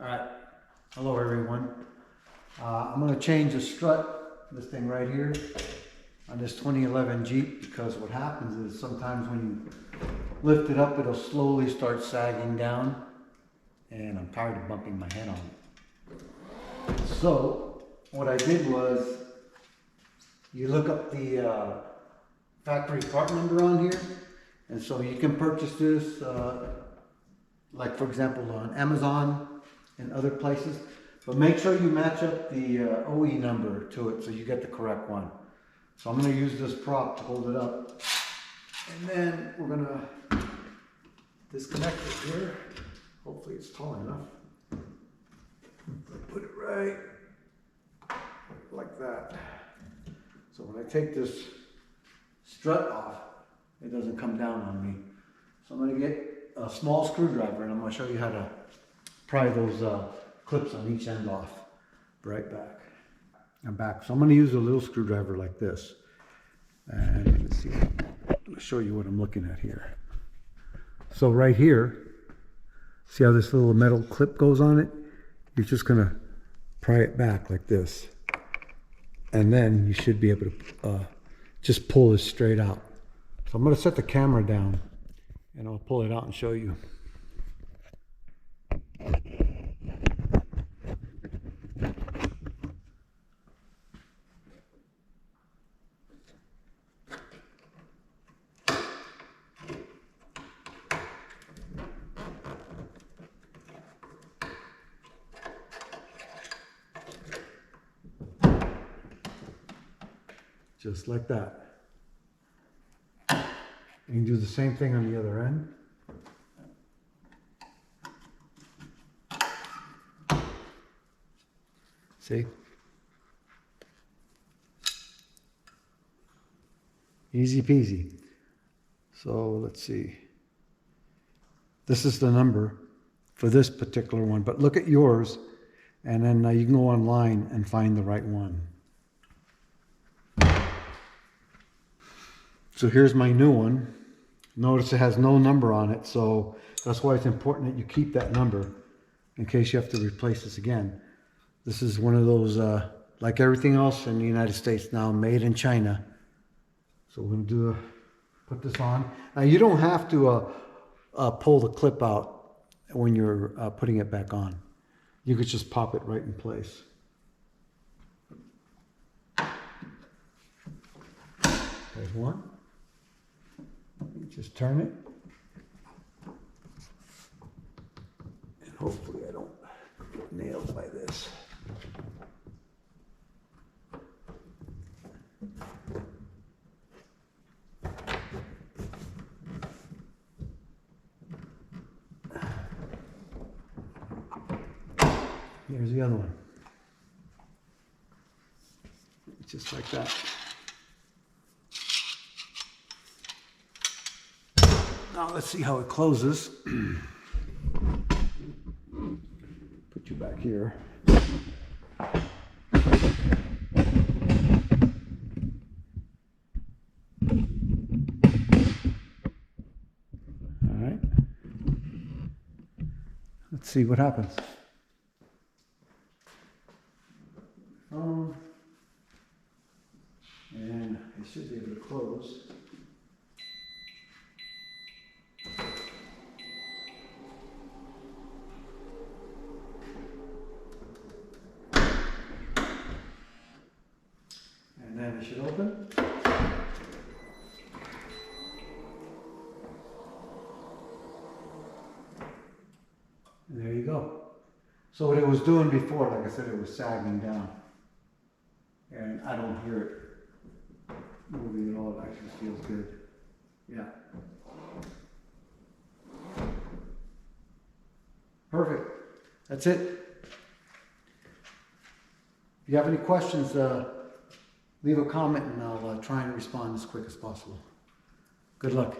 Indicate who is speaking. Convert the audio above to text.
Speaker 1: Alright, hello everyone. I'm going to change the strut, this thing right here, on this 2011 Jeep, because what happens is sometimes when you lift it up, it'll slowly start sagging down, and I'm tired of bumping my head on it. So, what I did was, you look up the factory part number on here, and so you can purchase this, like for example on Amazon and other places, but make sure you match up the OE number to it so you get the correct one. So I'm going to use this prop to hold it up, and then we're going to disconnect it here. Hopefully it's tall enough. Put it right like that. So when I take this strut off, it doesn't come down on me. So I'm going to get a small screwdriver, and I'm going to show you how to pry those clips on each end off. Right back. I'm back. So I'm going to use a little screwdriver like this. And let's see. Let me show you what I'm looking at here. So right here, see how this little metal clip goes on it? You're just going to pry it back like this. And then you should be able to just pull this straight out. So I'm going to set the camera down and I'll pull it out and show you. Just like that. You can do the same thing on the other end. See? Easy peasy. So let's see. This is the number for this particular one, but look at yours, and then you can go online and find the right one. So here's my new one. Notice it has no number on it, so that's why it's important that you keep that number in case you have to replace this again. This is one of those, like everything else in the United States now, made in China. So we're going to put this on. Now you don't have to pull the clip out when you're putting it back on. You could just pop it right in place. There's one. You just turn it, and hopefully I don't get nailed by this. Here's the other one. Just like that. Now let's see how it closes. Put you back here. All right. Let's see what happens. And it should be able to close. And then it should open. And there you go. So what it was doing before, like I said, it was sagging down. And I don't hear it moving at all. It actually feels good. Yeah. Perfect. That's it. If you have any questions, leave a comment and I'll try and respond as quick as possible. Good luck.